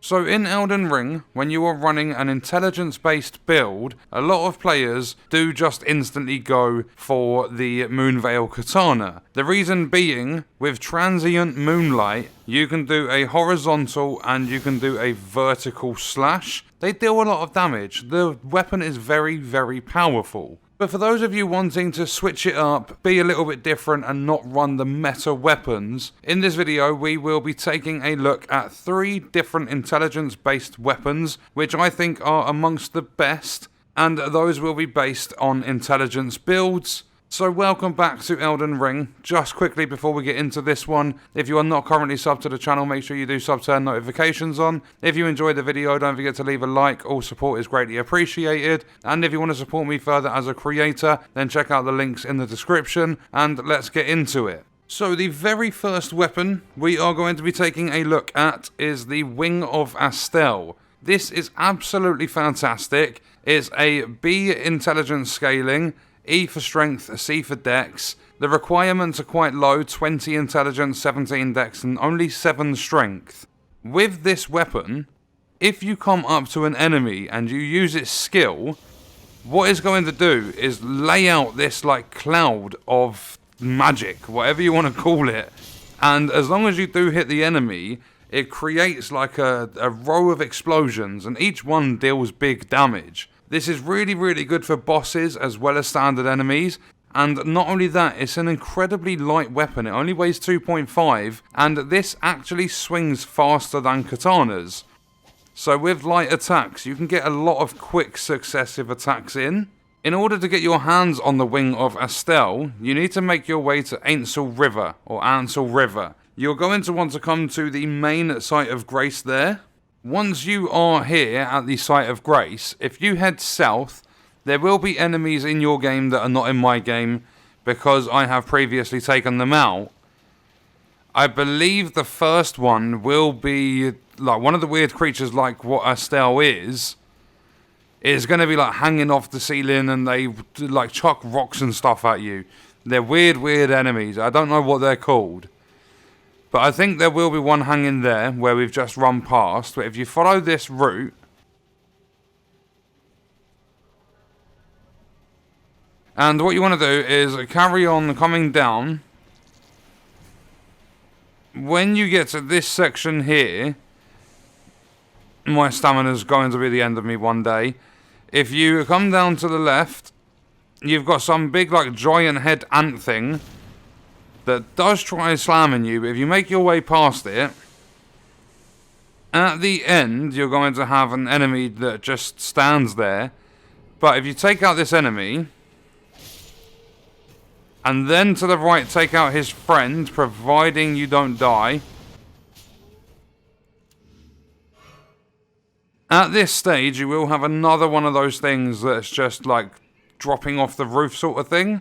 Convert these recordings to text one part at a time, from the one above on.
So in Elden Ring, when you are running an intelligence-based build, a lot of players do just instantly go for the Moonveil Katana. The reason being, with Transient Moonlight, you can do a horizontal and you can do a vertical slash. They deal a lot of damage. The weapon is very, very powerful. But for those of you wanting to switch it up, be a little bit different and not run the meta weapons, in this video we will be taking a look at 3 different intelligence based weapons which I think are amongst the best, and those will be based on intelligence builds. So welcome back to Elden Ring. Just quickly before we get into this one, if you are not currently subbed to the channel, make sure you do sub, turn notifications on. If you enjoyed the video, don't forget to leave a like. All support is greatly appreciated. And if you want to support me further as a creator, then check out the links in the description, and let's get into it. So the very first weapon we are going to be taking a look at is the Wing of Astel. This is absolutely fantastic. It's a B intelligence scaling, E for strength, C for dex. The requirements are quite low, 20 intelligence, 17 dex, and only 7 strength. With this weapon, if you come up to an enemy and you use its skill, what it's going to do is lay out this like cloud of magic, whatever you want to call it. And as long as you do hit the enemy, it creates like a row of explosions, and each one deals big damage. This is really, really good for bosses as well as standard enemies. And not only that, it's an incredibly light weapon. It only weighs 2.5, and this actually swings faster than katanas. So with light attacks, you can get a lot of quick successive attacks in. In order to get your hands on the Wing of Astel, you need to make your way to Ansel River. You're going to want to come to the main site of grace there. Once you are here at the site of grace, if you head south, there will be enemies in your game that are not in my game, because I have previously taken them out. I believe the first one will be like one of the weird creatures like what Astel is going to be like hanging off the ceiling, and they like chuck rocks and stuff at you. They're weird enemies. I don't know what they're called. But I think there will be one hanging there where we've just run past. But if you follow this route, and what you want to do is carry on coming down. When you get to this section here, my stamina's going to be the end of me one day. If you come down to the left, you've got some big like giant head ant thing that does try slamming you, but if you make your way past it, at the end you're going to have an enemy that just stands there. But if you take out this enemy, and then to the right take out his friend, providing you don't die, at this stage you will have another one of those things that's just like dropping off the roof sort of thing.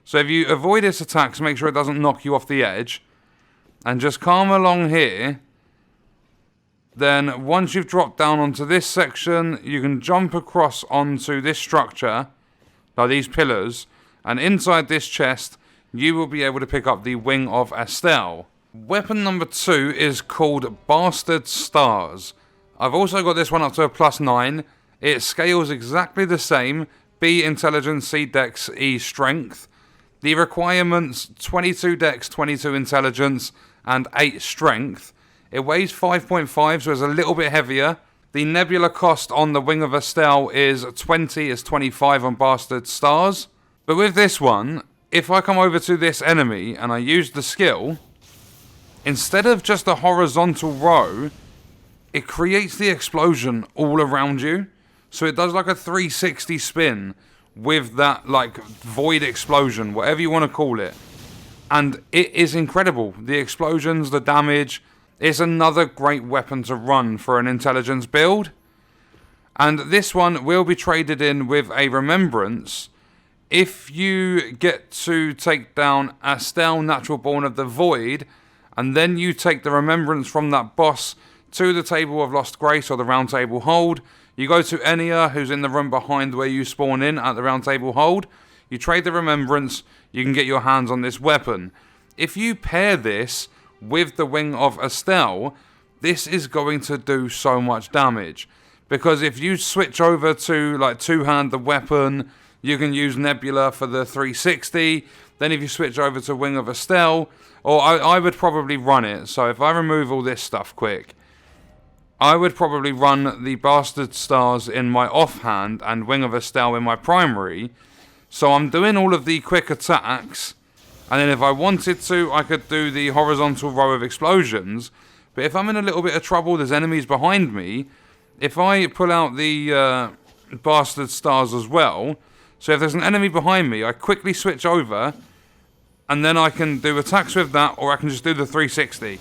So if you avoid its attacks, make sure it doesn't knock you off the edge, and just come along here. Then once you've dropped down onto this section, you can jump across onto this structure, like these pillars, and inside this chest, you will be able to pick up the Wing of Astel. Weapon number 2 is called Bastard Stars. I've also got this one up to a +9. It scales exactly the same, B intelligence, C dex, E strength. The requirements, 22 dex, 22 intelligence, and 8 strength. It weighs 5.5, so it's a little bit heavier. The nebula cost on the Wing of Astel is 20, is 25 on Bastard Stars. But with this one, if I come over to this enemy and I use the skill, instead of just a horizontal row, it creates the explosion all around you. So it does like a 360 spin with that like void explosion, whatever you want to call it. And it is incredible. The explosions, the damage. It's another great weapon to run for an intelligence build. And this one will be traded in with a remembrance. If you get to take down Astel, Natural Born of the Void, and then you take the remembrance from that boss to the Table of Lost Grace or the Round Table Hold, you go to Enya, who's in the room behind where you spawn in at the Round Table Hold. You trade the remembrance, you can get your hands on this weapon. If you pair this with the Wing of Astel, this is going to do so much damage. Because if you switch over to like two-hand the weapon, you can use Nebula for the 360. Then if you switch over to Wing of Astel, or I would probably run it. So if I remove all this stuff quick, I would probably run the Bastard Stars in my offhand and Wing of Astel in my primary. So I'm doing all of the quick attacks. And then if I wanted to, I could do the horizontal row of explosions. But if I'm in a little bit of trouble, there's enemies behind me. If I pull out the Bastard Stars as well, so if there's an enemy behind me, I quickly switch over, and then I can do attacks with that, or I can just do the 360.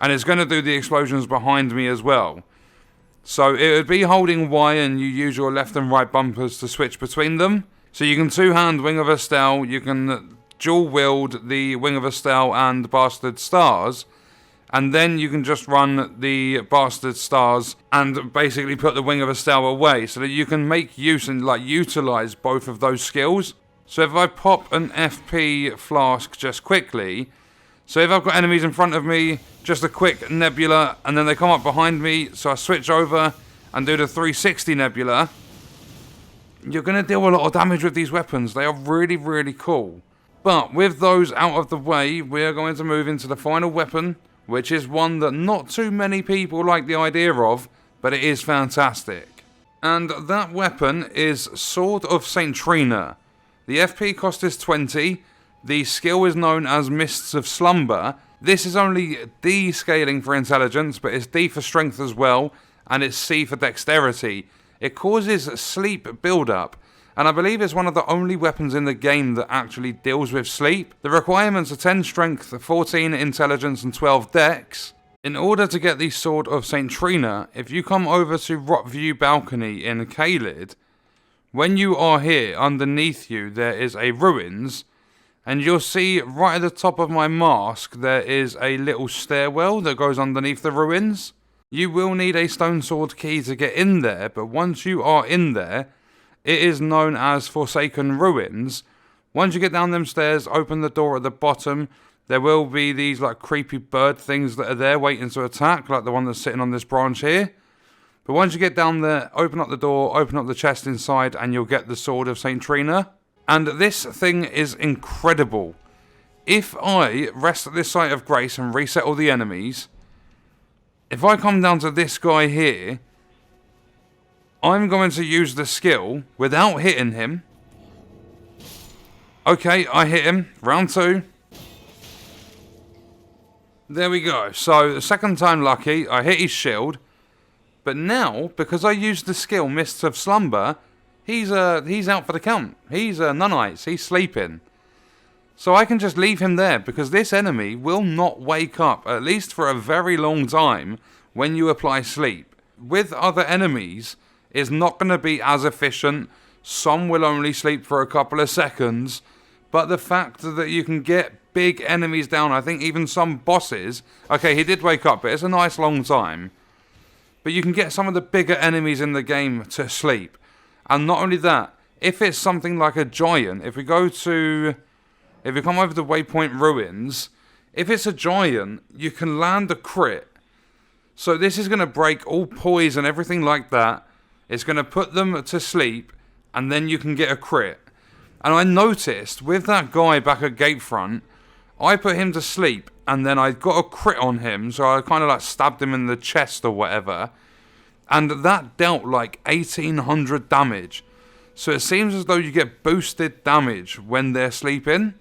And it's going to do the explosions behind me as well. So it would be holding Y, and you use your left and right bumpers to switch between them. So you can two-hand Wing of Astel, you can dual-wield the Wing of Astel and Bastard Stars, and then you can just run the Bastard Stars and basically put the Wing of Astel away so that you can make use and like utilize both of those skills. So if I pop an FP flask just quickly, so if I've got enemies in front of me, just a quick Nebula, and then they come up behind me, so I switch over and do the 360 Nebula, you're going to deal a lot of damage with these weapons. They are really, really cool. But with those out of the way, we're going to move into the final weapon, which is one that not too many people like the idea of, but it is fantastic. And that weapon is Sword of St. Trina. The FP cost is 20, the skill is known as Mists of Slumber. This is only D scaling for intelligence, but it's D for strength as well, and it's C for dexterity. It causes sleep build-up, and I believe it's one of the only weapons in the game that actually deals with sleep. The requirements are 10 strength, 14 intelligence and 12 dex. In order to get the Sword of St. Trina, if you come over to Rockview Balcony in Caelid, when you are here, underneath you there is a ruins, and you'll see right at the top of my mask there is a little stairwell that goes underneath the ruins. You will need a stone sword key to get in there, but once you are in there, it is known as Forsaken Ruins. Once you get down them stairs, open the door at the bottom. There will be these like creepy bird things that are there waiting to attack, like the one that's sitting on this branch here. But once you get down there, open up the door, open up the chest inside, and you'll get the Sword of St. Trina. And this thing is incredible. If I rest at this site of grace and reset all the enemies, if I come down to this guy here, I'm going to use the skill without hitting him. Okay, I hit him. Round 2. There we go. So, the second time lucky, I hit his shield. But now, because I used the skill Mists of Slumber, he's out for the count. He's none-eyes. He's sleeping. So I can just leave him there, because this enemy will not wake up, at least for a very long time, when you apply sleep. With other enemies, it's not going to be as efficient. Some will only sleep for a couple of seconds. But the fact that you can get big enemies down, I think even some bosses... Okay, he did wake up, but it's a nice long time. But you can get some of the bigger enemies in the game to sleep. And not only that, if it's something like a giant, if we come over the Waypoint Ruins, if it's a giant, you can land a crit. So this is going to break all poise and everything like that. It's going to put them to sleep, and then you can get a crit. And I noticed, with that guy back at Gatefront, I put him to sleep, and then I got a crit on him, so I kind of like stabbed him in the chest or whatever. And that dealt like 1800 damage. So it seems as though you get boosted damage when they're sleeping.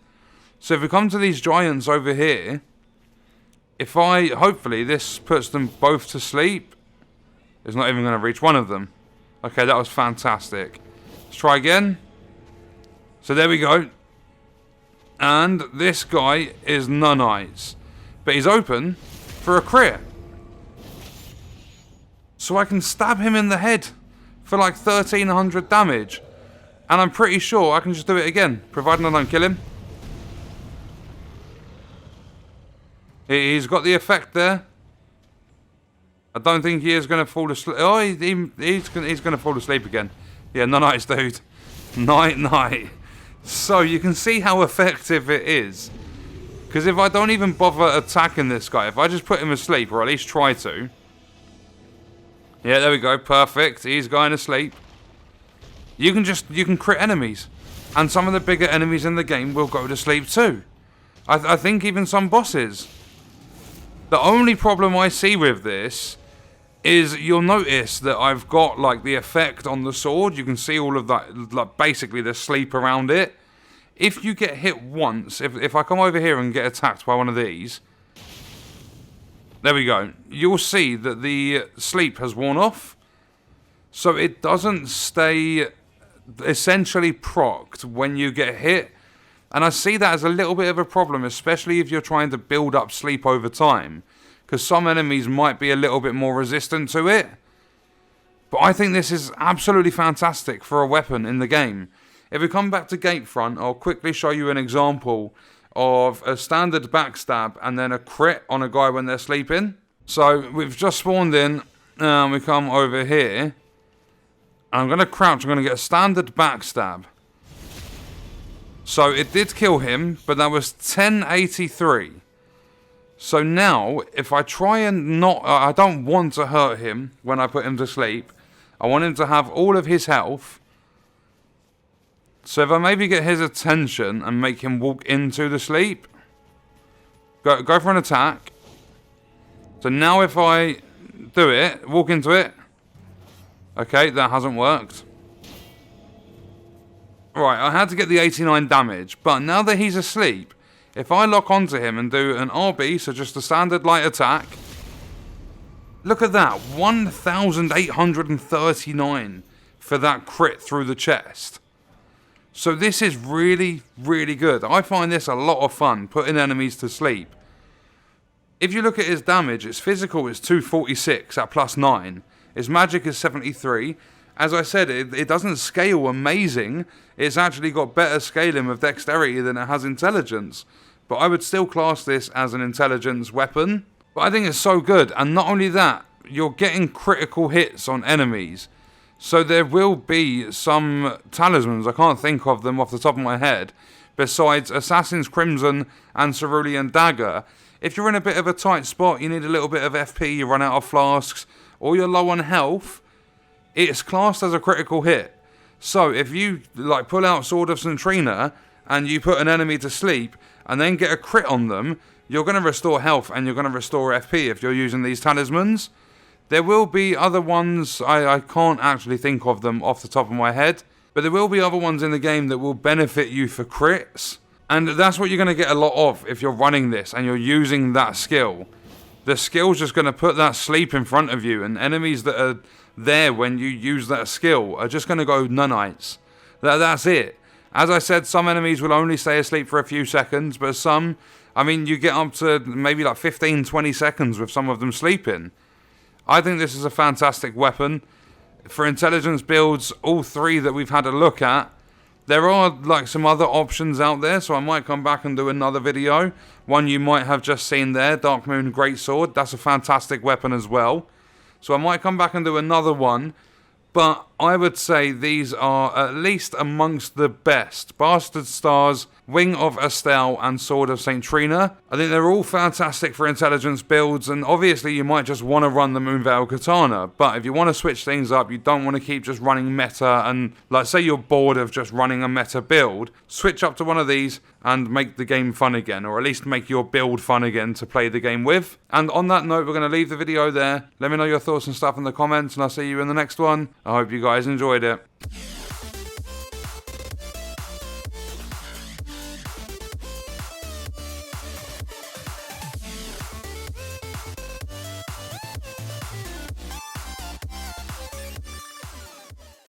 So if we come to these giants over here, hopefully this puts them both to sleep. It's not even going to reach one of them. Okay, that was fantastic. Let's try again. So there we go. And this guy is none-eyes. But he's open for a crit. So I can stab him in the head for like 1300 damage. And I'm pretty sure I can just do it again, providing I don't kill him. He's got the effect there. I don't think he is going to fall asleep. Oh, he's going to fall asleep again. Yeah, night, dude. Night. So you can see how effective it is. Because if I don't even bother attacking this guy, if I just put him asleep, or at least try to. Yeah, there we go. Perfect. He's going to sleep. You can crit enemies. And some of the bigger enemies in the game will go to sleep too. I think even some bosses. The only problem I see with this is you'll notice that I've got like the effect on the sword. You can see all of that, like basically the sleep around it. If you get hit once, if I come over here and get attacked by one of these, there we go. You'll see that the sleep has worn off. So it doesn't stay essentially procced when you get hit. And I see that as a little bit of a problem, especially if you're trying to build up sleep over time. Because some enemies might be a little bit more resistant to it. But I think this is absolutely fantastic for a weapon in the game. If we come back to Gatefront, I'll quickly show you an example of a standard backstab and then a crit on a guy when they're sleeping. So we've just spawned in, we come over here. I'm going to crouch, I'm going to get a standard backstab. So it did kill him, but that was 1083. So now, if I try and not, I don't want to hurt him when I put him to sleep. I want him to have all of his health. So if I maybe get his attention and make him walk into the sleep. Go for an attack. So now if I do it, walk into it. Okay, that hasn't worked. Right, I had to get the 89 damage. But now that he's asleep, if I lock onto him and do an RB, so just a standard light attack. Look at that, 1,839 for that crit through the chest. So this is really, really good. I find this a lot of fun, putting enemies to sleep. If you look at his damage, his physical is 246 at +9. His magic is 73. As I said, it doesn't scale amazing. It's actually got better scaling with dexterity than it has intelligence. But I would still class this as an intelligence weapon. But I think it's so good. And not only that, you're getting critical hits on enemies. So there will be some talismans, I can't think of them off the top of my head, besides Assassin's Crimson and Cerulean Dagger. If you're in a bit of a tight spot, you need a little bit of FP, you run out of flasks, or you're low on health, it's classed as a critical hit. So if you like pull out Sword of Centrina and you put an enemy to sleep and then get a crit on them, you're going to restore health and you're going to restore FP if you're using these talismans. There will be other ones, I can't actually think of them off the top of my head, but there will be other ones in the game that will benefit you for crits. And that's what you're going to get a lot of if you're running this and you're using that skill. The skill's just going to put that sleep in front of you, and enemies that are there when you use that skill are just going to go nunites. That's it. As I said, some enemies will only stay asleep for a few seconds, but some, I mean, you get up to maybe like 15-20 seconds with some of them sleeping. I think this is a fantastic weapon. For intelligence builds, all three that we've had a look at, there are like some other options out there, so I might come back and do another video. One you might have just seen there, Dark Moon Greatsword. That's a fantastic weapon as well. So I might come back and do another one. But I would say these are at least amongst the best. Bastard Stars, Wing of Astel, and Sword of St. Trina. I think they're all fantastic for intelligence builds, and obviously you might just want to run the Moonveil Katana, but if you want to switch things up, you don't want to keep just running meta, and like say you're bored of just running a meta build, switch up to one of these and make the game fun again, or at least make your build fun again to play the game with. And on that note, we're going to leave the video there. Let me know your thoughts and stuff in the comments, and I'll see you in the next one. I hope you guys enjoyed it.